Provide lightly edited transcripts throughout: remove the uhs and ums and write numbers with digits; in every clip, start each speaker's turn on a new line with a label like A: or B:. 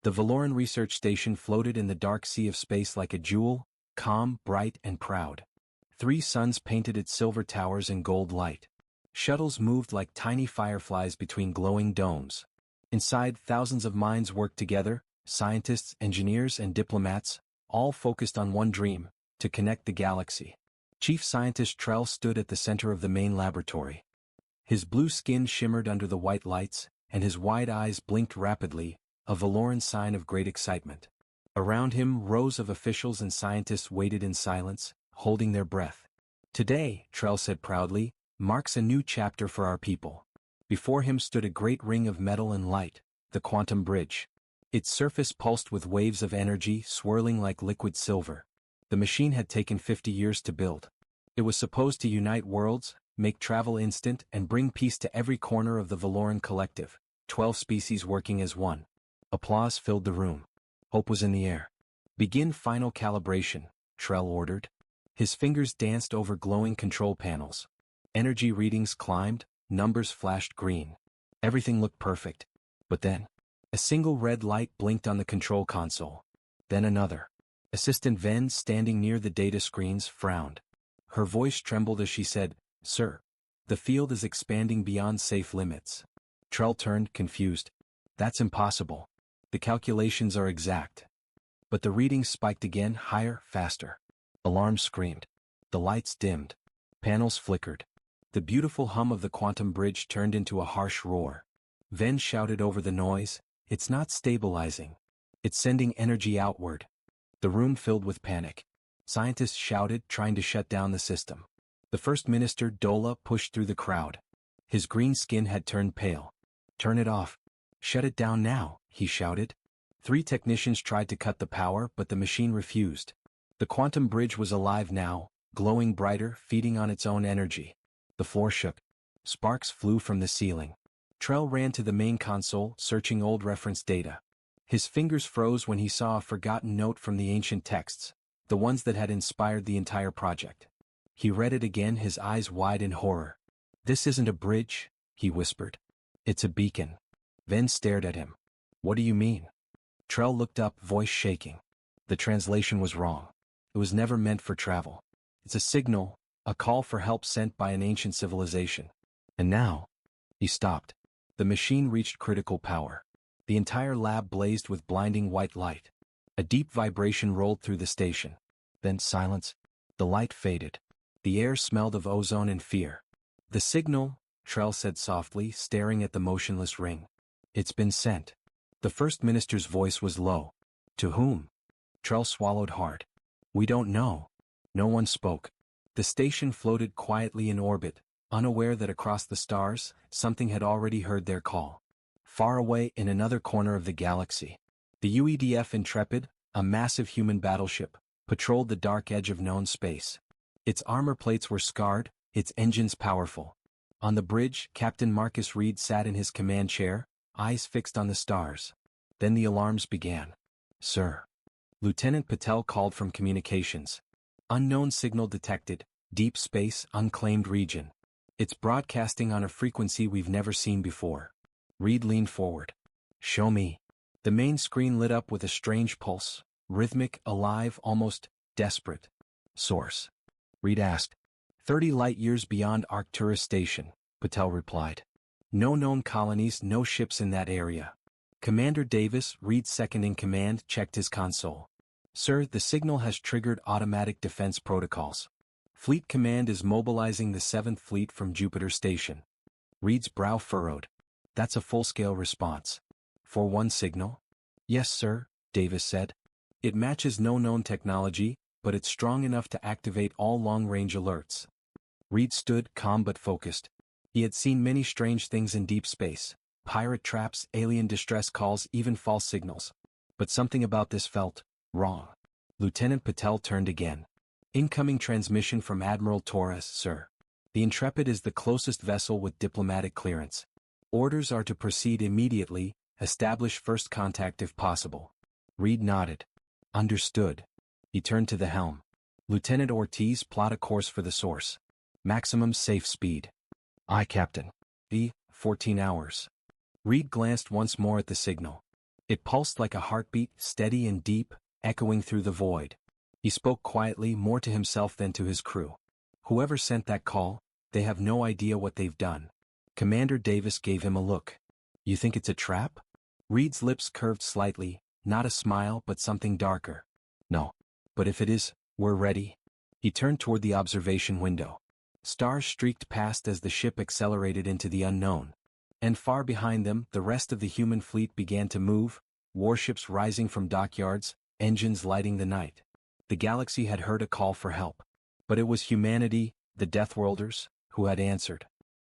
A: The Valoran research station floated in the dark sea of space like a jewel, calm, bright, and proud. 3 suns painted its silver towers in gold light. Shuttles moved like tiny fireflies between glowing domes. Inside, thousands of minds worked together, scientists, engineers, and diplomats, all focused on one dream: to connect the galaxy. Chief Scientist Trell stood at the center of the main laboratory. His blue skin shimmered under the white lights, and his wide eyes blinked rapidly, a Valoran sign of great excitement. Around him, rows of officials and scientists waited in silence, holding their breath. Today, Trell said proudly, marks a new chapter for our people. Before him stood a great ring of metal and light, the quantum bridge. Its surface pulsed with waves of energy swirling like liquid silver. The machine had taken 50 years to build. It was supposed to unite worlds, make travel instant, and bring peace to every corner of the Valoran collective, 12 species working as one. Applause filled the room. Hope was in the air. Begin final calibration, Trell ordered. His fingers danced over glowing control panels. Energy readings climbed, numbers flashed green. Everything looked perfect. But then, a single red light blinked on the control console. Then another. Assistant Ven, standing near the data screens, frowned. Her voice trembled as she said, "Sir, the field is expanding beyond safe limits." Trell turned, confused. "That's impossible. The calculations are exact." But the readings spiked again, higher, faster. Alarms screamed. The lights dimmed. Panels flickered. The beautiful hum of the quantum bridge turned into a harsh roar. Ven shouted over the noise, "It's not stabilizing. It's sending energy outward." The room filled with panic. Scientists shouted, trying to shut down the system. The First Minister, Dola, pushed through the crowd. His green skin had turned pale. "Turn it off. Shut it down now," he shouted. 3 technicians tried to cut the power, but the machine refused. The quantum bridge was alive now, glowing brighter, feeding on its own energy. The floor shook. Sparks flew from the ceiling. Trell ran to the main console, searching old reference data. His fingers froze when he saw a forgotten note from the ancient texts, the ones that had inspired the entire project. He read it again, his eyes wide in horror. "This isn't a bridge," he whispered. "It's a beacon." Ven stared at him. "What do you mean?" Trell looked up, voice shaking. The translation was wrong. It was never meant for travel. It's a signal, a call for help sent by an ancient civilization. And now... He stopped. The machine reached critical power. The entire lab blazed with blinding white light. A deep vibration rolled through the station. Then silence. The light faded. The air smelled of ozone and fear. "The signal," Trell said softly, staring at the motionless ring. "It's been sent." The First Minister's voice was low. "To whom?" Trell swallowed hard. "We don't know." No one spoke. The station floated quietly in orbit, unaware that across the stars, something had already heard their call. Far away in another corner of the galaxy, the UEDF Intrepid, a massive human battleship, patrolled the dark edge of known space. Its armor plates were scarred, its engines powerful. On the bridge, Captain Marcus Reed sat in his command chair, eyes fixed on the stars. Then the alarms began. "Sir." Lieutenant Patel called from communications. "Unknown signal detected, deep space, unclaimed region. It's broadcasting on a frequency we've never seen before." Reed leaned forward. "Show me." The main screen lit up with a strange pulse, rhythmic, alive, almost desperate. "Source?" Reed asked. 30 light-years beyond Arcturus Station," Patel replied. "No known colonies, no ships in that area." Commander Davis, Reed's second-in-command, checked his console. "Sir, the signal has triggered automatic defense protocols. Fleet Command is mobilizing the 7th Fleet from Jupiter Station." Reed's brow furrowed. "That's a full-scale response." "For one signal?" "Yes, sir," Davis said. "It matches no known technology, but it's strong enough to activate all long-range alerts." Reed stood, calm but focused. He had seen many strange things in deep space. Pirate traps, alien distress calls, even false signals. But something about this felt wrong. Lieutenant Patel turned again. "Incoming transmission from Admiral Torres, sir. The Intrepid is the closest vessel with diplomatic clearance. Orders are to proceed immediately, establish first contact if possible." Reed nodded. "Understood." He turned to the helm. "Lieutenant Ortiz, plot a course for the source. Maximum safe speed." "Aye, Captain." 14 hours." Reed glanced once more at the signal. It pulsed like a heartbeat, steady and deep, echoing through the void. He spoke quietly, more to himself than to his crew. Whoever sent that call, they have no idea what they've done. Commander Davis gave him a look. You think it's a trap? Reed's lips curved slightly, not a smile but something darker. No. But if it is, we're ready. He turned toward the observation window. Stars streaked past as the ship accelerated into the unknown. And far behind them, the rest of the human fleet began to move, warships rising from dockyards, engines lighting the night. The galaxy had heard a call for help. But it was humanity, the Deathworlders, who had answered.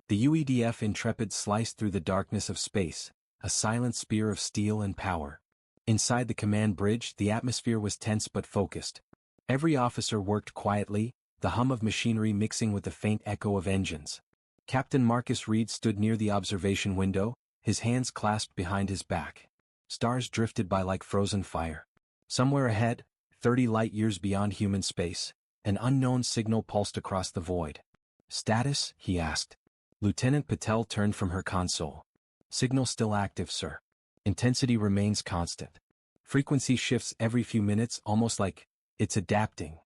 A: The UEDF Intrepid sliced through the darkness of space, a silent spear of steel and power. Inside the command bridge, the atmosphere was tense but focused. Every officer worked quietly, the hum of machinery mixing with the faint echo of engines. Captain Marcus Reed stood near the observation window, his hands clasped behind his back. Stars drifted by like frozen fire. Somewhere ahead, 30 light-years beyond human space, an unknown signal pulsed across the void. Status? He asked. Lieutenant Patel turned from her console. Signal still active, sir. Intensity remains constant. Frequency shifts every few minutes, almost like it's adapting.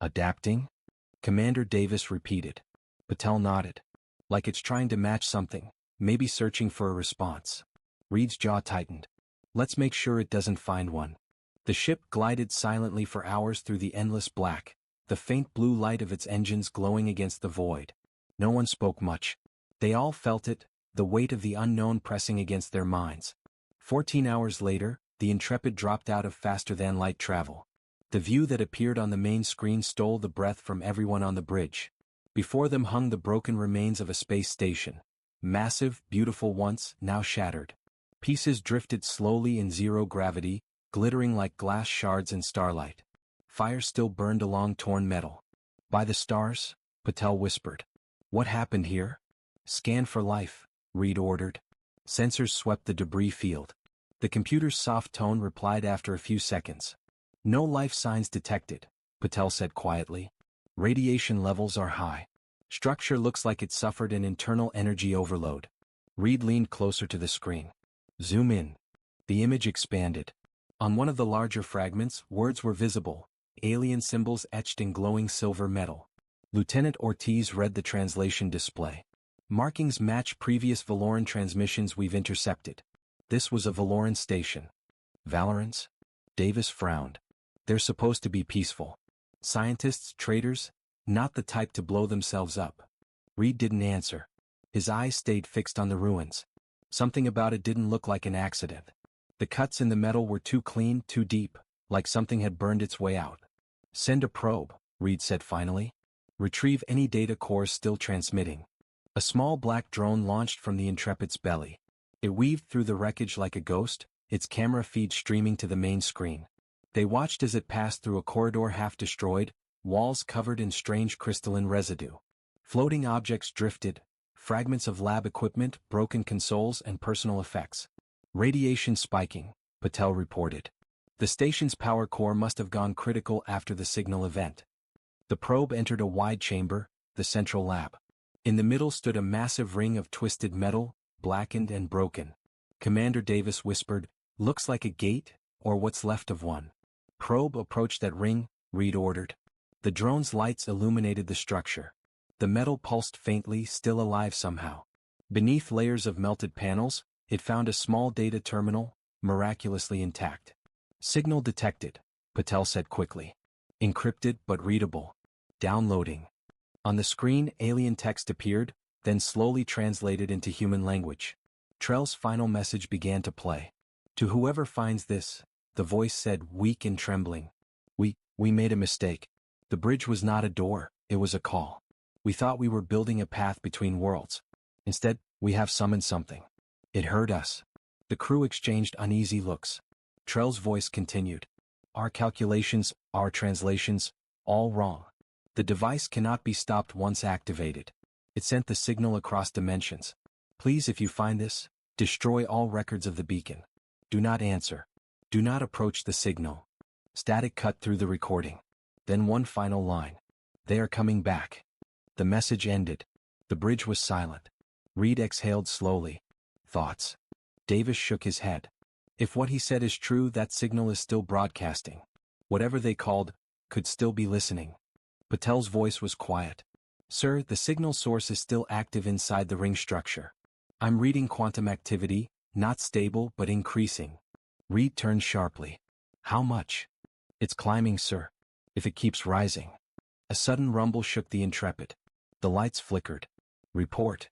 A: Adapting? Commander Davis repeated. Patel nodded. Like it's trying to match something, maybe searching for a response. Reed's jaw tightened. Let's make sure it doesn't find one. The ship glided silently for hours through the endless black, the faint blue light of its engines glowing against the void. No one spoke much. They all felt it, the weight of the unknown pressing against their minds. 14 hours later, the Intrepid dropped out of faster-than-light travel. The view that appeared on the main screen stole the breath from everyone on the bridge. Before them hung the broken remains of a space station. Massive, beautiful once, now shattered. Pieces drifted slowly in zero gravity, glittering like glass shards in starlight. Fire still burned along torn metal. By the stars, Patel whispered. What happened here? Scan for life, Reed ordered. Sensors swept the debris field. The computer's soft tone replied after a few seconds. No life signs detected, Patel said quietly. Radiation levels are high. Structure looks like it suffered an internal energy overload. Reed leaned closer to the screen. Zoom in. The image expanded. On one of the larger fragments, words were visible, alien symbols etched in glowing silver metal. Lieutenant Ortiz read the translation display. Markings match previous Valoran transmissions we've intercepted. This was a Valoran station. Valorans? Davis frowned. They're supposed to be peaceful. Scientists, traders, not the type to blow themselves up. Reed didn't answer. His eyes stayed fixed on the ruins. Something about it didn't look like an accident. The cuts in the metal were too clean, too deep, like something had burned its way out. Send a probe, Reed said finally. Retrieve any data cores still transmitting. A small black drone launched from the Intrepid's belly. It weaved through the wreckage like a ghost, its camera feed streaming to the main screen. They watched as it passed through a corridor half destroyed, walls covered in strange crystalline residue. Floating objects drifted, fragments of lab equipment, broken consoles and personal effects. Radiation spiking, Patel reported. The station's power core must have gone critical after the signal event. The probe entered a wide chamber, the central lab. In the middle stood a massive ring of twisted metal, blackened and broken. Commander Davis whispered, "Looks like a gate, or what's left of one." Probe approached that ring, Reed ordered. The drone's lights illuminated the structure. The metal pulsed faintly, still alive somehow. Beneath layers of melted panels, it found a small data terminal, miraculously intact. Signal detected, Patel said quickly. Encrypted but readable. Downloading. On the screen, alien text appeared, then slowly translated into human language. Trell's final message began to play. To whoever finds this, the voice said, weak and trembling. We made a mistake. The bridge was not a door, it was a call. We thought we were building a path between worlds. Instead, we have summoned something. It heard us. The crew exchanged uneasy looks. Trell's voice continued. Our calculations, our translations, all wrong. The device cannot be stopped once activated. It sent the signal across dimensions. Please, if you find this, destroy all records of the beacon. Do not answer. Do not approach the signal. Static cut through the recording. Then one final line. They are coming back. The message ended. The bridge was silent. Reed exhaled slowly. Thoughts. Davis shook his head. If what he said is true, that signal is still broadcasting. Whatever they called, could still be listening. Patel's voice was quiet. Sir, the signal source is still active inside the ring structure. I'm reading quantum activity, not stable but increasing. Reed turned sharply. How much? It's climbing, sir. If it keeps rising. A sudden rumble shook the Intrepid. The lights flickered. Report.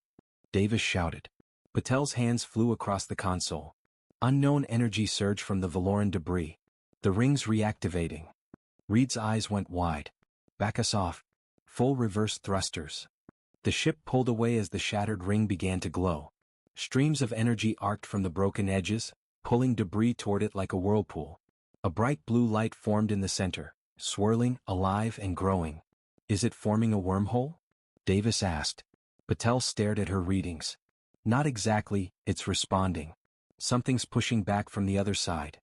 A: Davis shouted. Patel's hands flew across the console. Unknown energy surged from the Valoran debris. The ring's reactivating. Reed's eyes went wide. Back us off. Full reverse thrusters. The ship pulled away as the shattered ring began to glow. Streams of energy arced from the broken edges, pulling debris toward it like a whirlpool. A bright blue light formed in the center, swirling, alive and growing. Is it forming a wormhole? Davis asked. Patel stared at her readings. Not exactly, it's responding. Something's pushing back from the other side.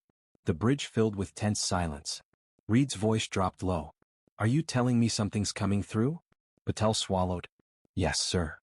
A: The bridge filled with tense silence. Reed's voice dropped low. Are you telling me something's coming through? Patel swallowed. Yes, sir.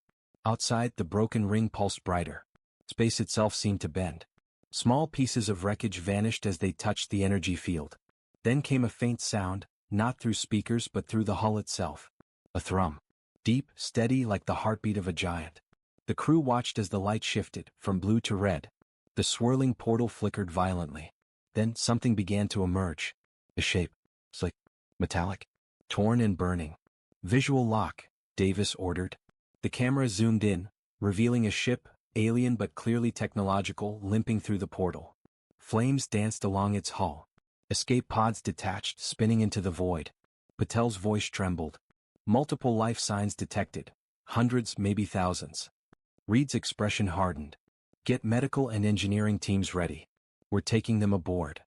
A: Outside, the broken ring pulsed brighter. Space itself seemed to bend. Small pieces of wreckage vanished as they touched the energy field. Then came a faint sound, not through speakers but through the hull itself. A thrum. Deep, steady like the heartbeat of a giant. The crew watched as the light shifted, from blue to red. The swirling portal flickered violently. Then something began to emerge. A shape. Slick. Metallic. Torn and burning. Visual lock, Davis ordered. The camera zoomed in, revealing a ship, alien but clearly technological, limping through the portal. Flames danced along its hull. Escape pods detached, spinning into the void. Patel's voice trembled. Multiple life signs detected. Hundreds, maybe thousands. Reed's expression hardened. Get medical and engineering teams ready. We're taking them aboard.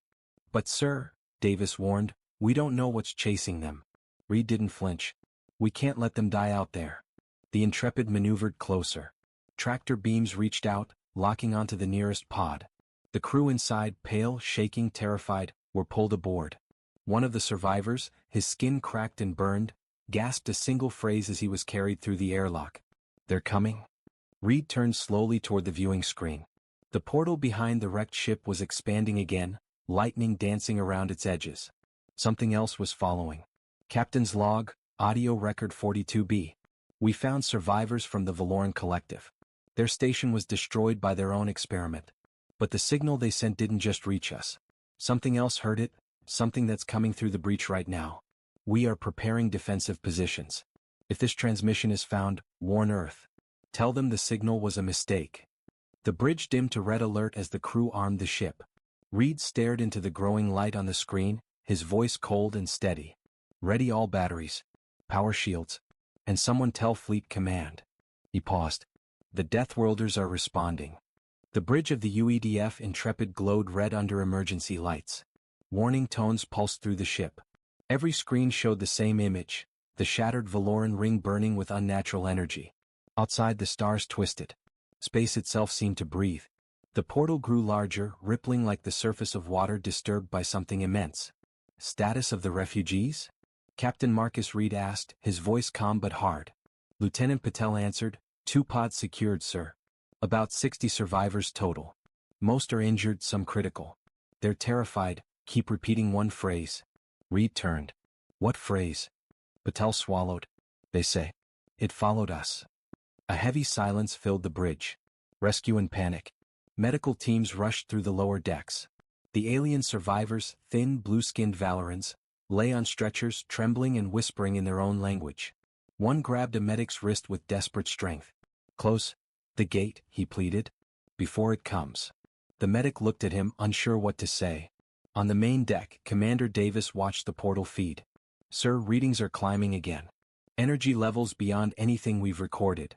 A: But sir, Davis warned, we don't know what's chasing them. Reed didn't flinch. We can't let them die out there. The Intrepid maneuvered closer. Tractor beams reached out, locking onto the nearest pod. The crew inside, pale, shaking, terrified, were pulled aboard. One of the survivors, his skin cracked and burned, gasped a single phrase as he was carried through the airlock. They're coming? Reed turned slowly toward the viewing screen. The portal behind the wrecked ship was expanding again, lightning dancing around its edges. Something else was following. Captain's log, audio record 42B. We found survivors from the Valoran Collective. Their station was destroyed by their own experiment. But the signal they sent didn't just reach us. Something else heard it, something that's coming through the breach right now. We are preparing defensive positions. If this transmission is found, warn Earth. Tell them the signal was a mistake. The bridge dimmed to red alert as the crew armed the ship. Reed stared into the growing light on the screen, his voice cold and steady. Ready all batteries. Power shields. And someone tell Fleet Command. He paused. The Deathworlders are responding. The bridge of the UEDF Intrepid glowed red under emergency lights. Warning tones pulsed through the ship. Every screen showed the same image, the shattered Valoran ring burning with unnatural energy. Outside, the stars twisted. Space itself seemed to breathe. The portal grew larger, rippling like the surface of water disturbed by something immense. Status of the refugees? Captain Marcus Reed asked, his voice calm but hard. Lieutenant Patel answered, 2 pods secured, sir. About 60 survivors total. Most are injured, some critical. They're terrified, keep repeating one phrase. Reed turned. What phrase? Patel swallowed. They say. It followed us. A heavy silence filled the bridge. Rescue and panic. Medical teams rushed through the lower decks. The alien survivors, thin, blue-skinned Valorans, lay on stretchers, trembling and whispering in their own language. One grabbed a medic's wrist with desperate strength. Close the gate, he pleaded. Before it comes. The medic looked at him, unsure what to say. On the main deck, Commander Davis watched the portal feed. Sir, readings are climbing again. Energy levels beyond anything we've recorded.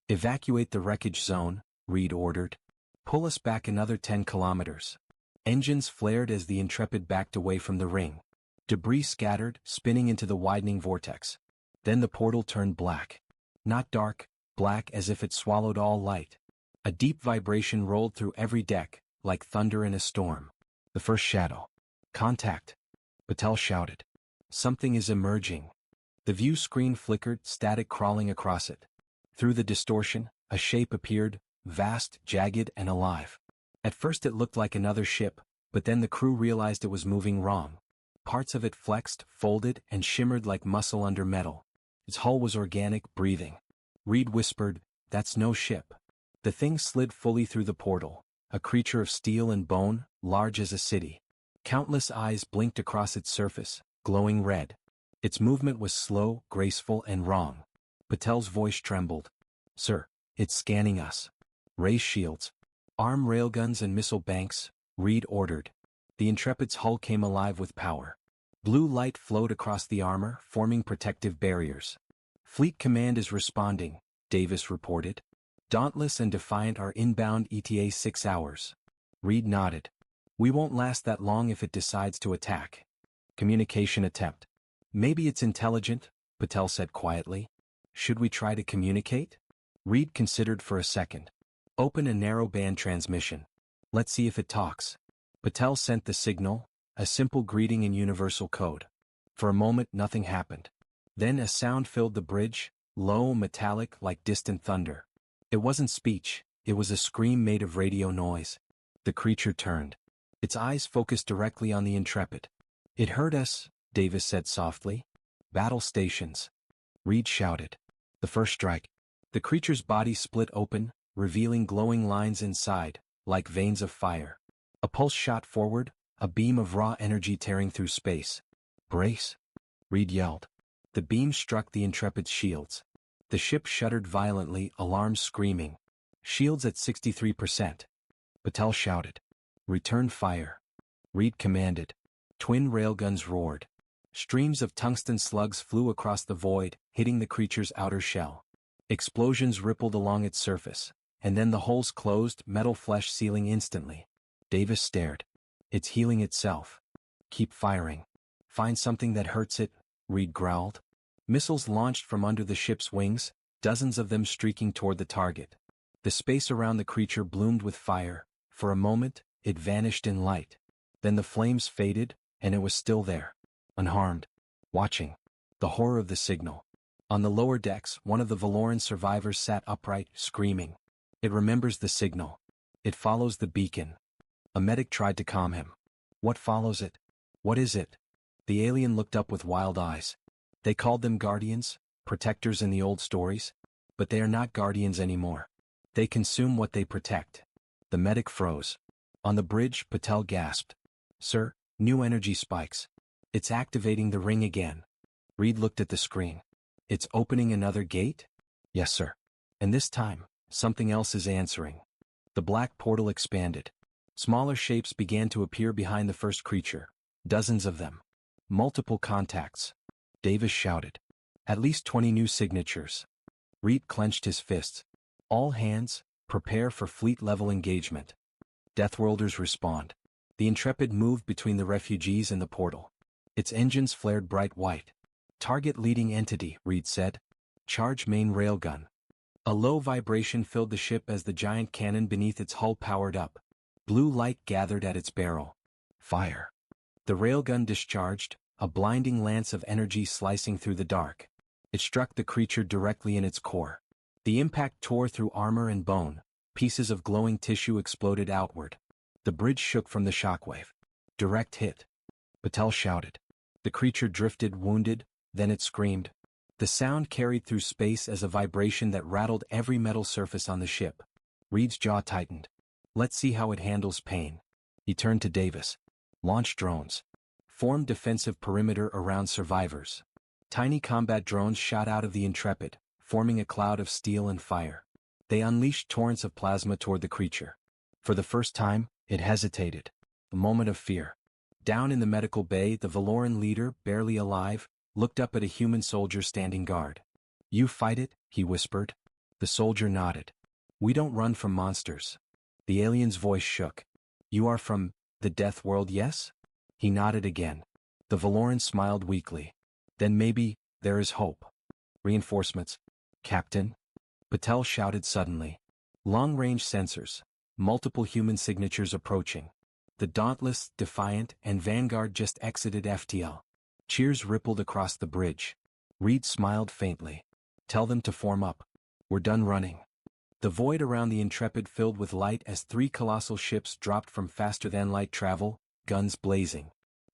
A: Evacuate the wreckage zone, Reed ordered. Pull us back another 10 kilometers. Engines flared as the Intrepid backed away from the ring. Debris scattered, spinning into the widening vortex. Then the portal turned black. Not dark, black as if it swallowed all light. A deep vibration rolled through every deck, like thunder in a storm. The first shadow. Contact. Patel shouted. Something is emerging. The view screen flickered, static crawling across it. Through the distortion, a shape appeared, vast, jagged, and alive. At first it looked like another ship, but then the crew realized it was moving wrong. Parts of it flexed, folded, and shimmered like muscle under metal. Its hull was organic, breathing. Reed whispered, "That's no ship." The thing slid fully through the portal, a creature of steel and bone, large as a city. Countless eyes blinked across its surface, glowing red. Its movement was slow, graceful, and wrong. Patel's voice trembled. "Sir, it's scanning us. Raise shields. Arm railguns and missile banks," Reed ordered. The Intrepid's hull came alive with power. Blue light flowed across the armor, forming protective barriers. "Fleet Command is responding," Davis reported. "Dauntless and Defiant are inbound ETA 6 hours. Reed nodded. "We won't last that long if it decides to attack." Communication attempt. "Maybe it's intelligent," Patel said quietly. "Should we try to communicate?" Reed considered for a second. "Open a narrowband transmission. Let's see if it talks." Patel sent the signal, a simple greeting in universal code. For a moment nothing happened. Then a sound filled the bridge, low, metallic, like distant thunder. It wasn't speech, it was a scream made of radio noise. The creature turned. Its eyes focused directly on the Intrepid. "It heard us," Davis said softly. "Battle stations." Reed shouted. "The first strike." The creature's body split open, revealing glowing lines inside, like veins of fire. A pulse shot forward, a beam of raw energy tearing through space. "Brace!" Reed yelled. The beam struck the Intrepid's shields. The ship shuddered violently, alarms screaming. "Shields at 63%. Patel shouted. "Return fire." Reed commanded. Twin railguns roared. Streams of tungsten slugs flew across the void, hitting the creature's outer shell. Explosions rippled along its surface, and then the holes closed, metal flesh sealing instantly. Davis stared. "It's healing itself." "Keep firing. Find something that hurts it," Reed growled. Missiles launched from under the ship's wings, dozens of them streaking toward the target. The space around the creature bloomed with fire. For a moment, it vanished in light. Then the flames faded, and it was still there, unharmed, watching. The horror of the signal. On the lower decks, one of the Valoran survivors sat upright, screaming. "It remembers the signal. It follows the beacon." A medic tried to calm him. "What follows it? What is it?" The alien looked up with wild eyes. "They called them guardians, protectors in the old stories. But they are not guardians anymore. They consume what they protect." The medic froze. On the bridge, Patel gasped. "Sir, new energy spikes. It's activating the ring again." Reed looked at the screen. "It's opening another gate?" "Yes, sir. And this time, something else is answering." The black portal expanded. Smaller shapes began to appear behind the first creature. Dozens of them. Multiple contacts. Davis shouted. "At least 20 new signatures." Reed clenched his fists. "All hands, prepare for fleet-level engagement." Deathworlders respond. The Intrepid moved between the refugees and the portal. Its engines flared bright white. "Target leading entity," Reed said. "Charge main railgun." A low vibration filled the ship as the giant cannon beneath its hull powered up. Blue light gathered at its barrel. "Fire." The railgun discharged, a blinding lance of energy slicing through the dark. It struck the creature directly in its core. The impact tore through armor and bone. Pieces of glowing tissue exploded outward. The bridge shook from the shockwave. "Direct hit." Patel shouted. The creature drifted, wounded, then it screamed. The sound carried through space as a vibration that rattled every metal surface on the ship. Reed's jaw tightened. "Let's see how it handles pain." He turned to Davis. "Launch drones. Form defensive perimeter around survivors." Tiny combat drones shot out of the Intrepid, forming a cloud of steel and fire. They unleashed torrents of plasma toward the creature. For the first time, it hesitated. A moment of fear. Down in the medical bay, the Valoran leader, barely alive, looked up at a human soldier standing guard. "You fight it?" he whispered. The soldier nodded. "We don't run from monsters." The alien's voice shook. "You are from the Death World, yes?" He nodded again. The Valoran smiled weakly. "Then maybe there is hope." "Reinforcements, Captain?" Patel shouted suddenly. "Long-range sensors. Multiple human signatures approaching." The Dauntless, Defiant, and Vanguard just exited FTL. Cheers rippled across the bridge. Reed smiled faintly. "Tell them to form up. We're done running." The void around the Intrepid filled with light as three colossal ships dropped from faster-than-light travel, guns blazing.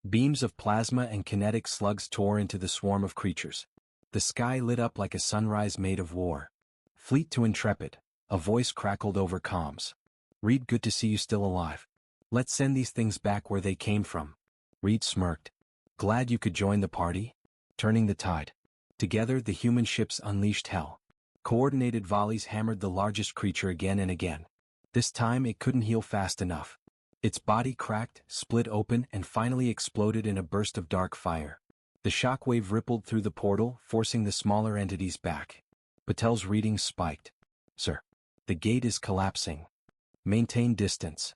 A: Beams of plasma and kinetic slugs tore into the swarm of creatures. The sky lit up like a sunrise made of war. "Fleet to Intrepid," a voice crackled over comms. "Reed, good to see you still alive. Let's send these things back where they came from." Reed smirked. "Glad you could join the party?" Turning the tide. Together the human ships unleashed hell. Coordinated volleys hammered the largest creature again and again. This time it couldn't heal fast enough. Its body cracked, split open, and finally exploded in a burst of dark fire. The shockwave rippled through the portal, forcing the smaller entities back. Patel's readings spiked. "Sir, the gate is collapsing. Maintain distance,"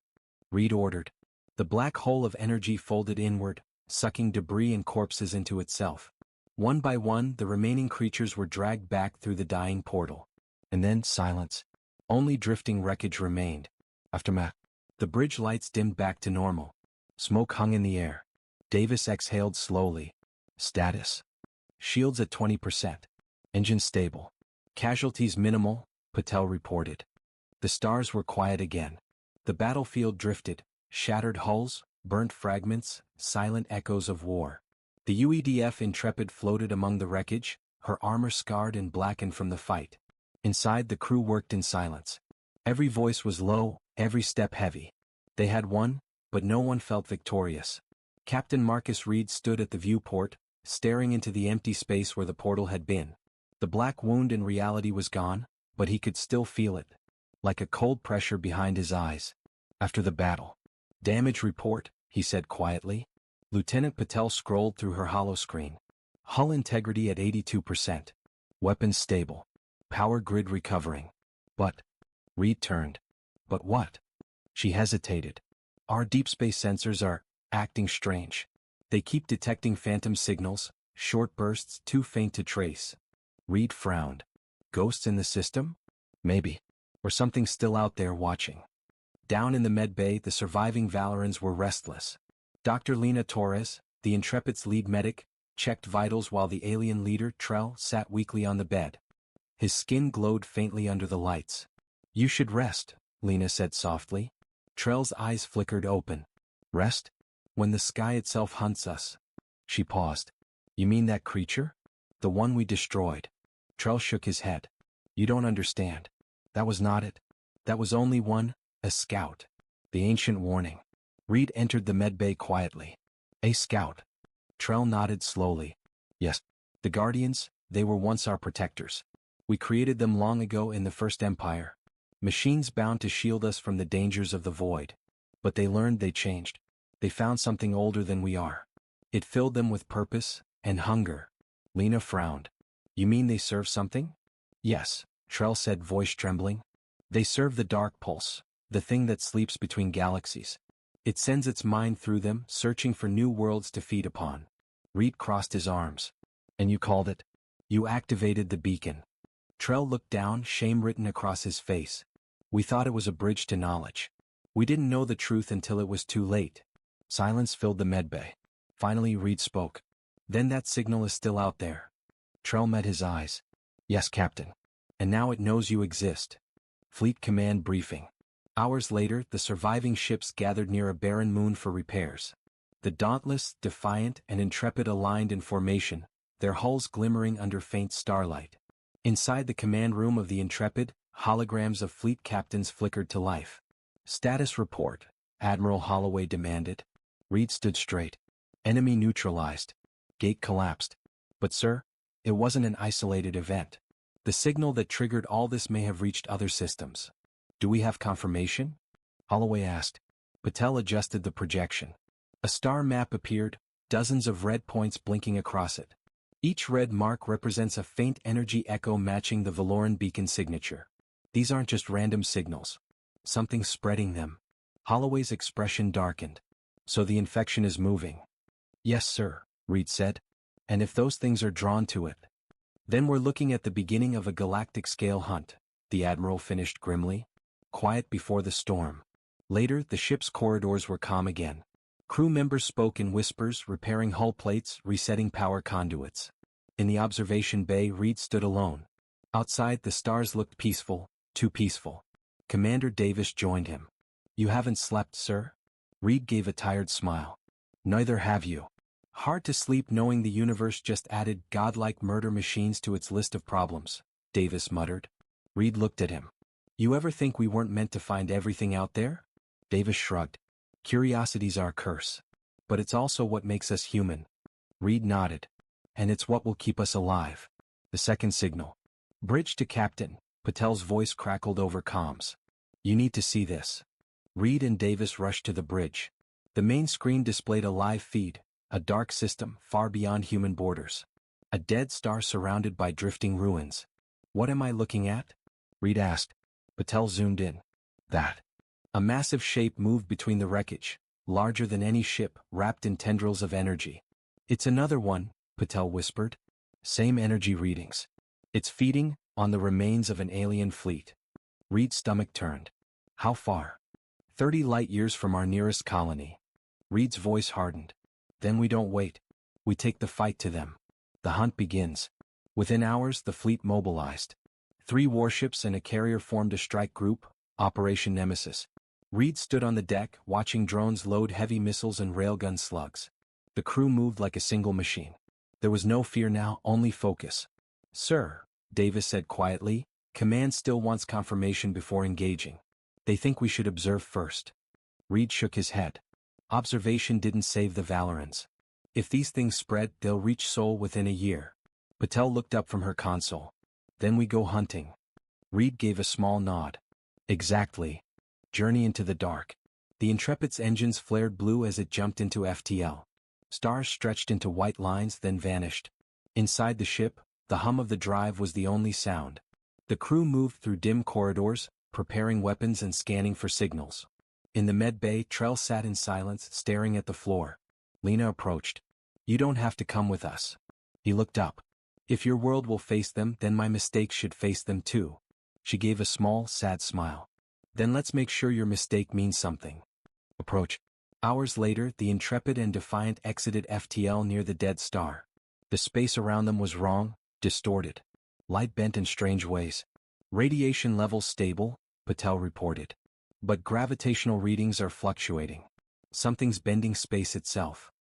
A: Reed ordered. The black hole of energy folded inward, sucking debris and corpses into itself. One by one, the remaining creatures were dragged back through the dying portal. And then silence. Only drifting wreckage remained. Aftermath. The bridge lights dimmed back to normal. Smoke hung in the air. Davis exhaled slowly. "Status. Shields at 20%. Engine stable. Casualties minimal," Patel reported. The stars were quiet again. The battlefield drifted, shattered hulls, burnt fragments, silent echoes of war. The UEDF Intrepid floated among the wreckage, her armor scarred and blackened from the fight. Inside, the crew worked in silence. Every voice was low, every step heavy. They had won, but no one felt victorious. Captain Marcus Reed stood at the viewport, staring into the empty space where the portal had been. The black wound in reality was gone, but he could still feel it, like a cold pressure behind his eyes. After the battle. "Damage report," he said quietly. Lieutenant Patel scrolled through her holoscreen. "Hull integrity at 82%. Weapons stable. Power grid recovering. But..." Reed turned. "But what?" She hesitated. "Our deep space sensors are acting strange. They keep detecting phantom signals, short bursts too faint to trace." Reed frowned. "Ghosts in the system? Maybe. Or something still out there watching." Down in the med bay, the surviving Valorans were restless. Dr. Lena Torres, the Intrepid's lead medic, checked vitals while the alien leader, Trell, sat weakly on the bed. His skin glowed faintly under the lights. "You should rest," Lena said softly. Trell's eyes flickered open. "Rest? When the sky itself hunts us." She paused. "You mean that creature? The one we destroyed?" Trell shook his head. "You don't understand. That was not it. That was only a scout. The ancient warning." Reed entered the medbay quietly. "A scout?" Trell nodded slowly. "Yes. The Guardians, they were once our protectors. We created them long ago in the First Empire. Machines bound to shield us from the dangers of the void. But they learned, they changed. They found something older than we are. It filled them with purpose and hunger." Lena frowned. "You mean they serve something?" "Yes," Trell said, voice trembling. "They serve the Dark Pulse, the thing that sleeps between galaxies. It sends its mind through them, searching for new worlds to feed upon." Reed crossed his arms. "And you called it?" "You activated the beacon." Trell looked down, shame written across his face. "We thought it was a bridge to knowledge. We didn't know the truth until it was too late." Silence filled the medbay. Finally Reed spoke. "Then that signal is still out there?" Trell met his eyes. "Yes, Captain. And now it knows you exist." Fleet Command briefing. Hours later, the surviving ships gathered near a barren moon for repairs. The Dauntless, Defiant, and Intrepid aligned in formation, their hulls glimmering under faint starlight. Inside the command room of the Intrepid, holograms of fleet captains flickered to life. "Status report," Admiral Holloway demanded. Reed stood straight. "Enemy neutralized. Gate collapsed. But sir, it wasn't an isolated event. The signal that triggered all this may have reached other systems." "Do we have confirmation?" Holloway asked. Patel adjusted the projection. A star map appeared, dozens of red points blinking across it. Each red mark represents a faint energy echo matching the Valoran beacon signature. "These aren't just random signals. Something's spreading them." Holloway's expression darkened. "So the infection is moving?" "Yes, sir," Reed said. "And if those things are drawn to it, then we're looking at the beginning of a galactic-scale hunt," the Admiral finished grimly. Quiet before the storm. Later, the ship's corridors were calm again. Crew members spoke in whispers, repairing hull plates, resetting power conduits. In the observation bay, Reed stood alone. Outside, the stars looked peaceful, Too peaceful. Commander Davis joined him. You haven't slept, sir? Reed gave a tired smile. Neither have you. Hard to sleep knowing the universe just added godlike murder machines to its list of problems, Davis muttered. Reed looked at him. You ever think we weren't meant to find everything out there? Davis shrugged. Curiosity's our curse. But it's also what makes us human. Reed nodded. And it's what will keep us alive. The second signal. Bridge to Captain, Patel's voice crackled over comms. You need to see this. Reed and Davis rushed to the bridge. The main screen displayed a live feed, a dark system far beyond human borders. A dead star surrounded by drifting ruins. What am I looking at? Reed asked. Patel zoomed in. That. A massive shape moved between the wreckage, larger than any ship, wrapped in tendrils of energy. It's another one, Patel whispered. Same energy readings. It's feeding on the remains of an alien fleet. Reed's stomach turned. How far? 30 light-years from our nearest colony. Reed's voice hardened. Then we don't wait. We take the fight to them. The hunt begins. Within hours the fleet mobilized. 3 warships and a carrier formed a strike group, Operation Nemesis. Reed stood on the deck watching drones load heavy missiles and railgun slugs. The crew moved like a single machine. There was no fear now, only focus. Sir, Davis said quietly, command still wants confirmation before engaging. They think we should observe first. Reed shook his head. Observation didn't save the Valorans. If these things spread, they'll reach Sol within a year. Patel looked up from her console. Then we go hunting. Reed gave a small nod. Exactly. Journey into the dark. The Intrepid's engines flared blue as it jumped into FTL. Stars stretched into white lines then vanished. Inside the ship, the hum of the drive was the only sound. The crew moved through dim corridors, preparing weapons and scanning for signals. In the med bay, Trell sat in silence, staring at the floor. Lena approached. You don't have to come with us. He looked up. If your world will face them, then my mistakes should face them too. She gave a small, sad smile. Then let's make sure your mistake means something. Approach. Hours later, the Intrepid and Defiant exited FTL near the dead star. The space around them was wrong, distorted. Light bent in strange ways. Radiation levels stable, Patel reported. But gravitational readings are fluctuating. Something's bending space itself.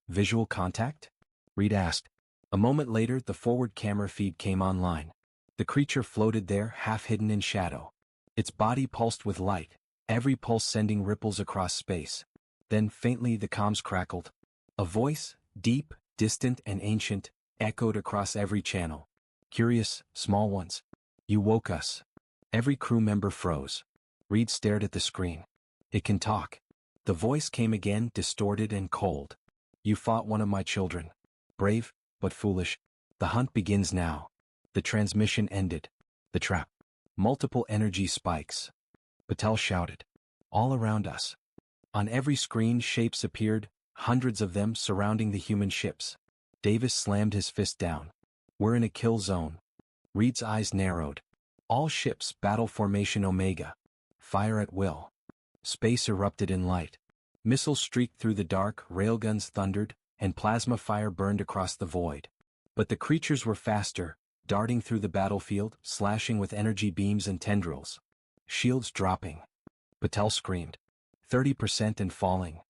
A: Visual contact? Reed asked. A moment later, the forward camera feed came online. The creature floated there, half hidden in shadow. Its body pulsed with light, every pulse sending ripples across space. Then faintly the comms crackled. A voice, deep, distant and ancient, echoed across every channel. Curious, small ones. You woke us. Every crew member froze. Reed stared at the screen. It can talk. The voice came again, distorted and cold. You fought one of my children. Brave, but foolish. The hunt begins now. The transmission ended. The trap. Multiple energy spikes. Patel shouted. All around us. On every screen shapes appeared, hundreds of them surrounding the human ships. Davis slammed his fist down. We're in a kill zone. Reed's eyes narrowed. All ships, battle formation Omega. Fire at will. Space erupted in light. Missiles streaked through the dark, railguns thundered, and plasma fire burned across the void. But the creatures were faster, darting through the battlefield, slashing with energy beams and tendrils. Shields dropping. Patel screamed. 30% and falling.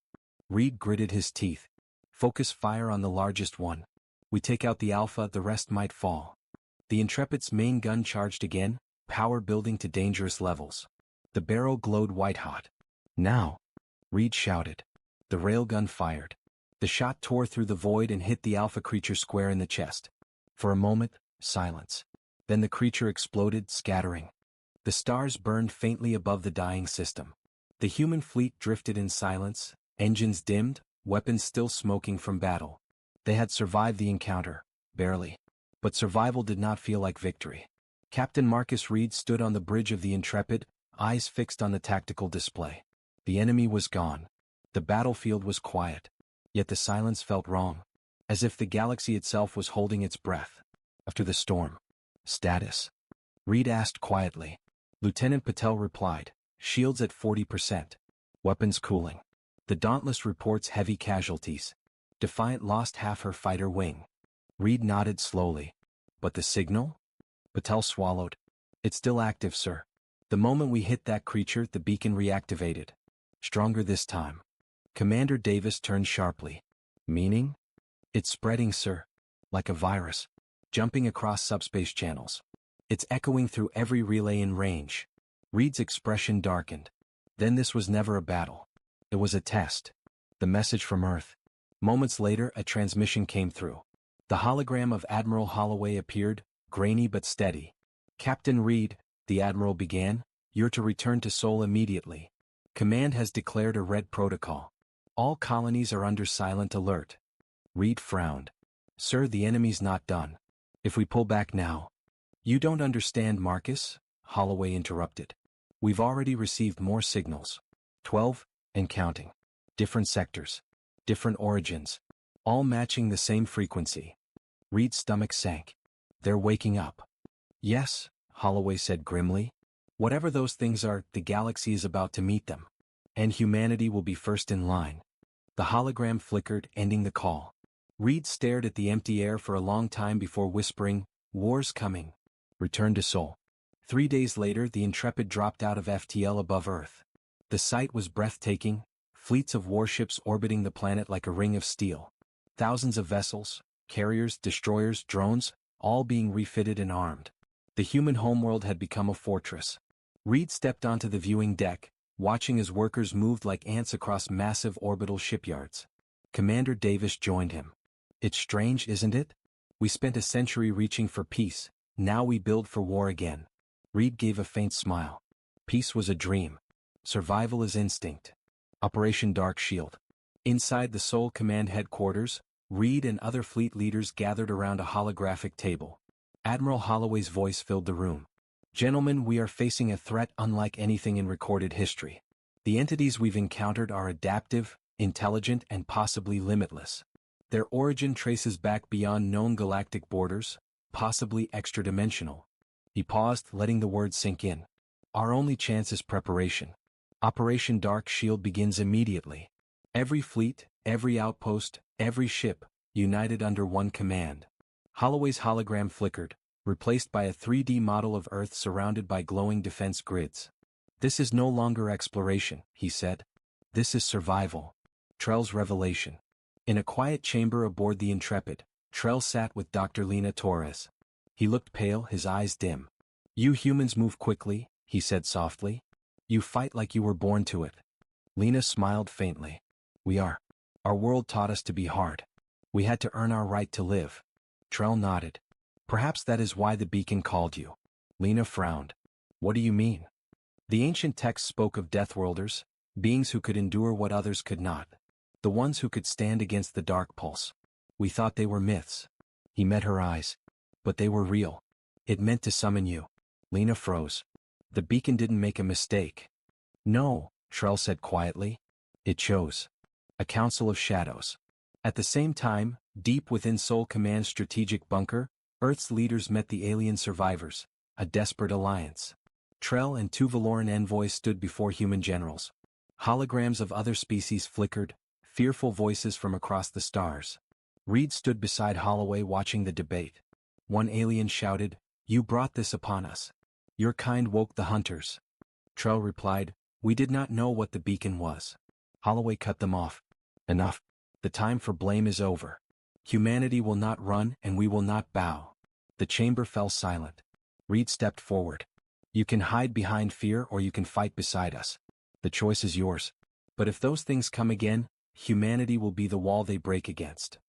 A: Reed gritted his teeth. Focus fire on the largest one. We take out the Alpha, the rest might fall. The Intrepid's main gun charged again, power building to dangerous levels. The barrel glowed white-hot. Now! Reed shouted. The railgun fired. The shot tore through the void and hit the Alpha creature square in the chest. For a moment, silence. Then the creature exploded, scattering. The stars burned faintly above the dying system. The human fleet drifted in silence, engines dimmed, weapons still smoking from battle. They had survived the encounter, barely. But survival did not feel like victory. Captain Marcus Reed stood on the bridge of the Intrepid, eyes fixed on the tactical display. The enemy was gone. The battlefield was quiet. Yet the silence felt wrong. As if the galaxy itself was holding its breath. After the storm. Status? Reed asked quietly. Lieutenant Patel replied. Shields at 40%. Weapons cooling. The Dauntless reports heavy casualties. Defiant lost half her fighter wing. Reed nodded slowly. But the signal? Patel swallowed. It's still active, sir. The moment we hit that creature, the beacon reactivated. Stronger this time. Commander Davis turned sharply. Meaning? It's spreading, sir. Like a virus. Jumping across subspace channels. It's echoing through every relay in range. Reed's expression darkened. Then this was never a battle. It was a test. The message from Earth. Moments later, a transmission came through. The hologram of Admiral Holloway appeared, grainy but steady. Captain Reed, the Admiral began, you're to return to Sol immediately. Command has declared a red protocol. All colonies are under silent alert. Reed frowned. Sir, the enemy's not done. If we pull back now. You don't understand, Marcus, Holloway interrupted. We've already received more signals. 12, and counting. Different sectors. Different origins. All matching the same frequency. Reed's stomach sank. They're waking up. Yes, Holloway said grimly. Whatever those things are, the galaxy is about to meet them. And humanity will be first in line. The hologram flickered, ending the call. Reed stared at the empty air for a long time before whispering, War's coming. Return to Sol. 3 days later, the Intrepid dropped out of FTL above Earth. The sight was breathtaking, fleets of warships orbiting the planet like a ring of steel. Thousands of vessels, carriers, destroyers, drones, all being refitted and armed. The human homeworld had become a fortress. Reed stepped onto the viewing deck, watching as workers moved like ants across massive orbital shipyards. Commander Davis joined him. It's strange, isn't it? We spent a century reaching for peace, now we build for war again. Reed gave a faint smile. Peace was a dream. Survival is instinct. Operation Dark Shield. Inside the Sol Command headquarters, Reed and other fleet leaders gathered around a holographic table. Admiral Holloway's voice filled the room. Gentlemen, we are facing a threat unlike anything in recorded history. The entities we've encountered are adaptive, intelligent, and possibly limitless. Their origin traces back beyond known galactic borders, possibly extra-dimensional. He paused, letting the words sink in. Our only chance is preparation. Operation Dark Shield begins immediately. Every fleet, every outpost, every ship, united under one command. Holloway's hologram flickered, replaced by a 3D model of Earth surrounded by glowing defense grids. This is no longer exploration, he said. This is survival. Trell's revelation. In a quiet chamber aboard the Intrepid, Trell sat with Dr. Lena Torres. He looked pale, his eyes dim. You humans move quickly, he said softly. You fight like you were born to it. Lena smiled faintly. We are. Our world taught us to be hard. We had to earn our right to live. Trell nodded. Perhaps that is why the beacon called you. Lena frowned. What do you mean? The ancient text spoke of Deathworlders, beings who could endure what others could not. The ones who could stand against the dark pulse. We thought they were myths. He met her eyes. But they were real. It meant to summon you. Lena froze. The beacon didn't make a mistake. No, Trell said quietly. It chose. A council of shadows. At the same time, deep within Sol Command's strategic bunker, Earth's leaders met the alien survivors, a desperate alliance. Trell and 2 Valoran envoys stood before human generals. Holograms of other species flickered, fearful voices from across the stars. Reed stood beside Holloway watching the debate. One alien shouted, You brought this upon us. Your kind woke the hunters. Trell replied, We did not know what the beacon was. Holloway cut them off. Enough. The time for blame is over. Humanity will not run and we will not bow. The chamber fell silent. Reed stepped forward. You can hide behind fear or you can fight beside us. The choice is yours. But if those things come again, humanity will be the wall they break against.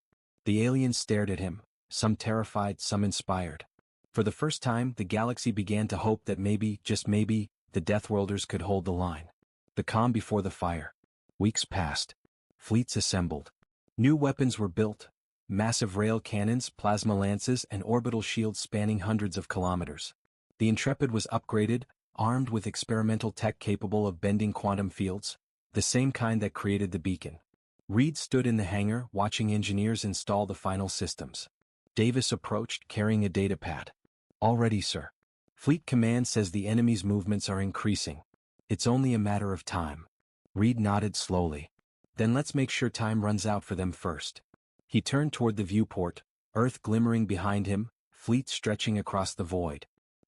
A: The aliens stared at him, some terrified, some inspired. For the first time, the galaxy began to hope that maybe, just maybe, the Deathworlders could hold the line. The calm before the fire. Weeks passed. Fleets assembled. New weapons were built. Massive rail cannons, plasma lances, and orbital shields spanning hundreds of kilometers. The Intrepid was upgraded, armed with experimental tech capable of bending quantum fields, the same kind that created the beacon. Reed stood in the hangar, watching engineers install the final systems. Davis approached, carrying a datapad. All ready, sir. Fleet Command says the enemy's movements are increasing. It's only a matter of time. Reed nodded slowly. Then let's make sure time runs out for them first. He turned toward the viewport, Earth glimmering behind him, fleets stretching across the void.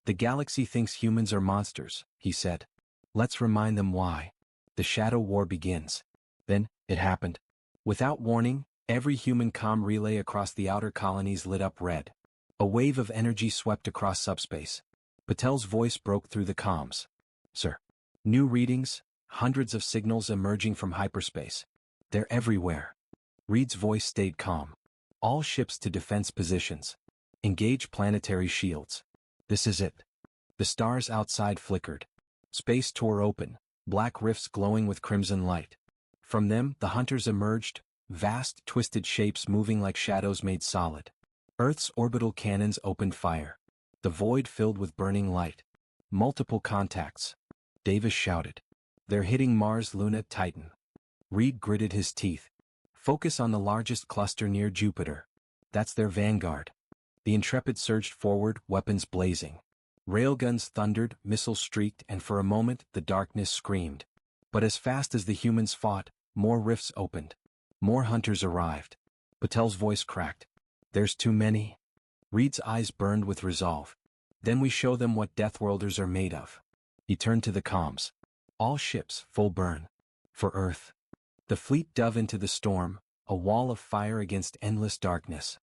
A: The galaxy thinks humans are monsters, he said. Let's remind them why. The Shadow War begins. Then, it happened. Without warning, every human comm relay across the outer colonies lit up red. A wave of energy swept across subspace. Patel's voice broke through the comms. Sir. New readings, hundreds of signals emerging from hyperspace. They're everywhere. Reed's voice stayed calm. All ships to defense positions. Engage planetary shields. This is it. The stars outside flickered. Space tore open, black rifts glowing with crimson light. From them, the hunters emerged, vast, twisted shapes moving like shadows made solid. Earth's orbital cannons opened fire. The void filled with burning light. Multiple contacts. Davis shouted. They're hitting Mars Luna Titan. Reed gritted his teeth. Focus on the largest cluster near Jupiter. That's their vanguard. The Intrepid surged forward, weapons blazing. Railguns thundered, missiles streaked, and for a moment the darkness screamed. But as fast as the humans fought, more rifts opened. More hunters arrived. Patel's voice cracked. There's too many. Reed's eyes burned with resolve. Then we show them what Deathworlders are made of. He turned to the comms. All ships, full burn. For Earth. The fleet dove into the storm, a wall of fire against endless darkness.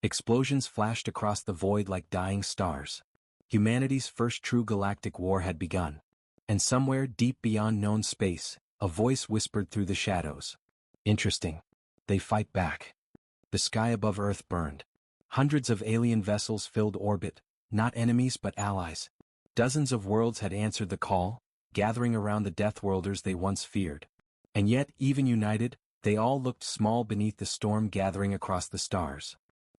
A: Explosions flashed across the void like dying stars. Humanity's first true galactic war had begun. And somewhere deep beyond known space, a voice whispered through the shadows. Interesting. They fight back. The sky above Earth burned. Hundreds of alien vessels filled orbit, not enemies but allies. Dozens of worlds had answered the call, gathering around the Deathworlders they once feared. And yet, even united, they all looked small beneath the storm gathering across the stars.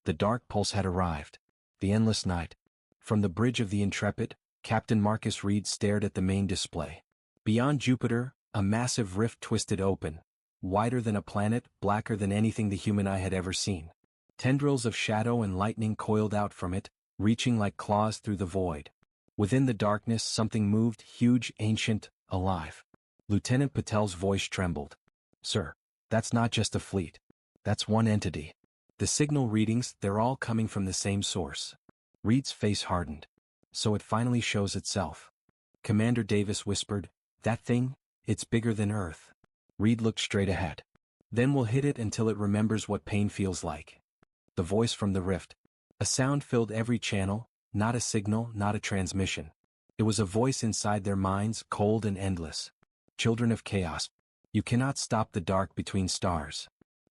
A: The dark pulse had arrived. The endless night. From the bridge of the Intrepid, Captain Marcus Reed stared at the main display. Beyond Jupiter, a massive rift twisted open. Wider than a planet, blacker than anything the human eye had ever seen. Tendrils of shadow and lightning coiled out from it, reaching like claws through the void. Within the darkness something moved, huge, ancient, alive. Lieutenant Patel's voice trembled. Sir, that's not just a fleet. That's one entity. The signal readings, they're all coming from the same source. Reed's face hardened. So it finally shows itself. Commander Davis whispered, that thing, it's bigger than Earth. Reed looked straight ahead. Then we'll hit it until it remembers what pain feels like. The voice from the rift. A sound filled every channel, not a signal, not a transmission. It was a voice inside their minds, cold and endless. Children of chaos. You cannot stop the dark between stars.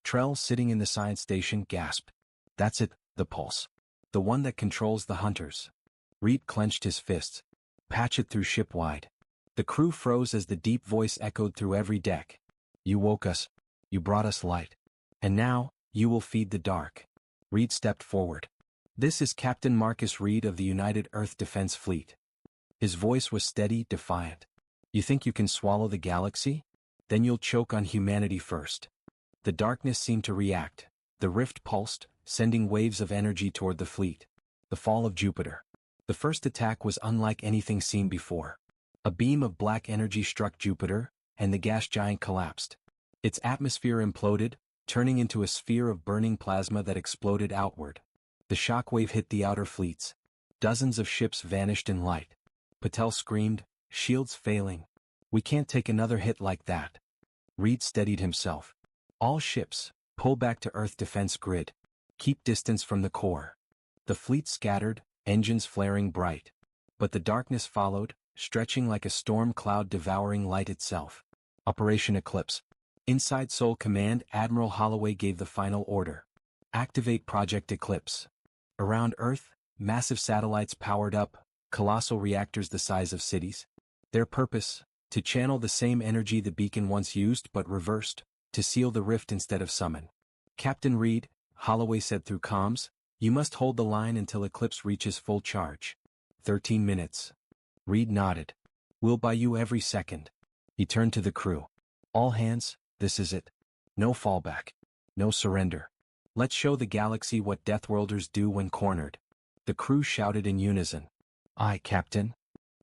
A: Trell, sitting in the science station, gasped. That's it, the pulse. The one that controls the hunters. Reed clenched his fists. Patch it through ship-wide. The crew froze as the deep voice echoed through every deck. You woke us. You brought us light. And now, you will feed the dark. Reed stepped forward. This is Captain Marcus Reed of the United Earth Defense Fleet. His voice was steady, defiant. You think you can swallow the galaxy? Then you'll choke on humanity first. The darkness seemed to react. The rift pulsed, sending waves of energy toward the fleet. The fall of Jupiter. The first attack was unlike anything seen before. A beam of black energy struck Jupiter, and the gas giant collapsed. Its atmosphere imploded, turning into a sphere of burning plasma that exploded outward. The shockwave hit the outer fleets. Dozens of ships vanished in light. Patel screamed, shields failing. We can't take another hit like that. Reed steadied himself. All ships, pull back to Earth defense grid. Keep distance from the core. The fleet scattered, engines flaring bright. But the darkness followed, stretching like a storm cloud devouring light itself. Operation Eclipse. Inside Sol Command, Admiral Holloway gave the final order. Activate Project Eclipse. Around Earth, massive satellites powered up, colossal reactors the size of cities. Their purpose, to channel the same energy the beacon once used but reversed, to seal the rift instead of summon. Captain Reed, Holloway said through comms, you must hold the line until Eclipse reaches full charge. 13 minutes. Reed nodded. We'll buy you every second. He turned to the crew. All hands, this is it. No fallback. No surrender. Let's show the galaxy what Deathworlders do when cornered. The crew shouted in unison. Aye, Captain.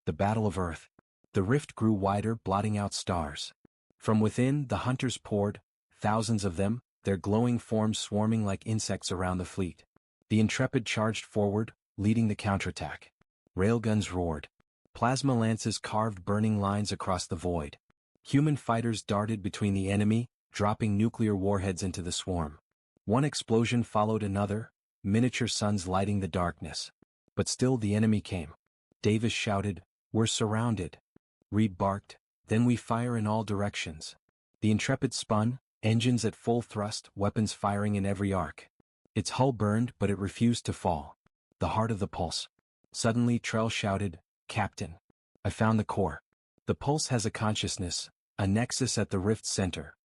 A: The Battle of Earth. The rift grew wider, blotting out stars. From within, the hunters poured, thousands of them, their glowing forms swarming like insects around the fleet. The Intrepid charged forward, leading the counterattack. Railguns roared. Plasma lances carved burning lines across the void. Human fighters darted between the enemy, dropping nuclear warheads into the swarm. One explosion followed another, miniature suns lighting the darkness. But still the enemy came. Davis shouted, "We're surrounded." Reed barked, "Then we fire in all directions." The Intrepid spun, engines at full thrust, weapons firing in every arc. Its hull burned, but it refused to fall. The heart of the pulse. Suddenly Trell shouted, "Captain, I found the core. The pulse has a consciousness, a nexus at the rift's center."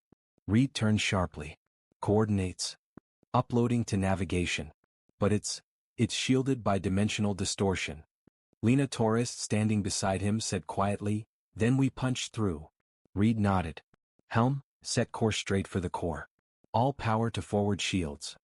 A: Reed turned sharply. "Coordinates. Uploading to navigation. But it's shielded by dimensional distortion." Lena Torres, standing beside him, said quietly, "Then we punch through." Reed nodded. "Helm, set course straight for the core. All power to forward shields."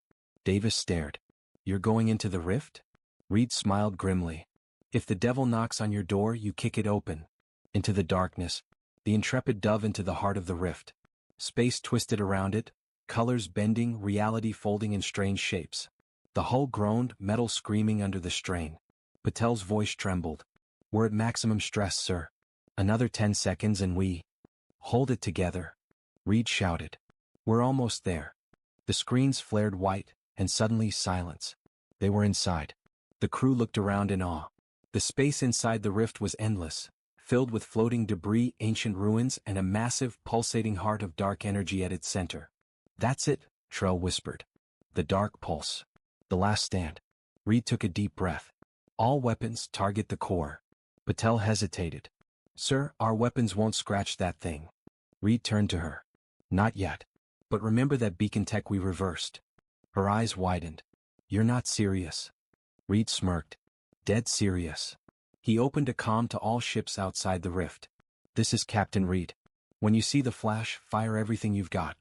A: Davis stared. "You're going into the rift?" Reed smiled grimly. "If the devil knocks on your door, you kick it open." Into the darkness. The Intrepid dove into the heart of the rift. Space twisted around it, colors bending, reality folding in strange shapes. The hull groaned, metal screaming under the strain. Patel's voice trembled. "We're at maximum stress, sir. Another 10 seconds and we—" "Hold it together," Reed shouted. "We're almost there." The screens flared white, and suddenly silence. They were inside. The crew looked around in awe. The space inside the rift was endless, filled with floating debris, ancient ruins, and a massive, pulsating heart of dark energy at its center. "That's it," Trell whispered. "The dark pulse. The last stand." Reed took a deep breath. "All weapons target the core." Patel hesitated. "Sir, our weapons won't scratch that thing." Reed turned to her. "Not yet. But remember that beacon tech we reversed." Her eyes widened. "You're not serious." Reed smirked. "Dead serious." He opened a comm to all ships outside the rift. "This is Captain Reed. When you see the flash, fire everything you've got.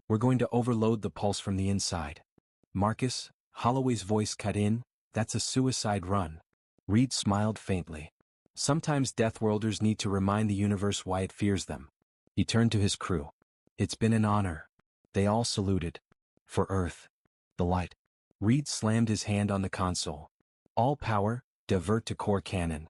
A: We're going to overload the pulse from the inside." "Marcus," Holloway's voice cut in, "that's a suicide run." Reed smiled faintly. "Sometimes Deathworlders need to remind the universe why it fears them." He turned to his crew. "It's been an honor." They all saluted. "For Earth. The light." Reed slammed his hand on the console. "All power, divert to core cannon."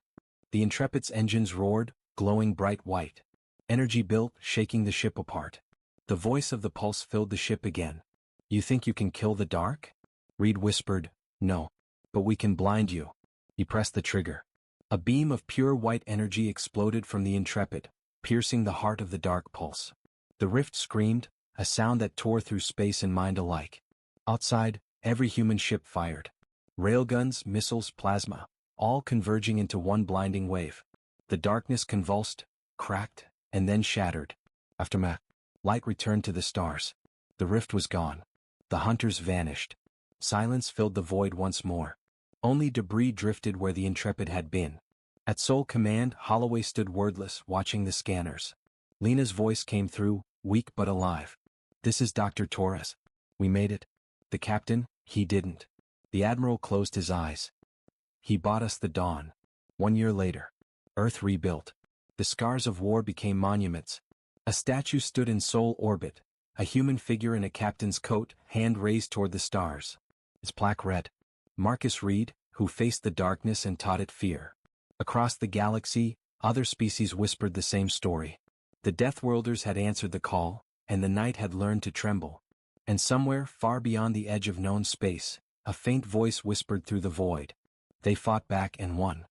A: The Intrepid's engines roared, glowing bright white. Energy built, shaking the ship apart. The voice of the pulse filled the ship again. "You think you can kill the dark?" Reed whispered, "No. But we can blind you." He pressed the trigger. A beam of pure white energy exploded from the Intrepid, piercing the heart of the dark pulse. The rift screamed, a sound that tore through space and mind alike. Outside, every human ship fired. Railguns, missiles, plasma, all converging into one blinding wave. The darkness convulsed, cracked, and then shattered. Aftermath. Light returned to the stars. The rift was gone. The hunters vanished. Silence filled the void once more. Only debris drifted where the Intrepid had been. At sole command, Holloway stood wordless, watching the scanners. Lena's voice came through, weak but alive. "This is Dr. Torres. We made it." "The captain, he didn't." The admiral closed his eyes. "He bought us the dawn." 1 year later. Earth rebuilt. The scars of war became monuments. A statue stood in sole orbit, a human figure in a captain's coat, hand raised toward the stars. Its plaque read, "Marcus Reed, who faced the darkness and taught it fear." Across the galaxy, other species whispered the same story. The Deathworlders had answered the call, and the night had learned to tremble. And somewhere, far beyond the edge of known space, a faint voice whispered through the void. They fought back and won.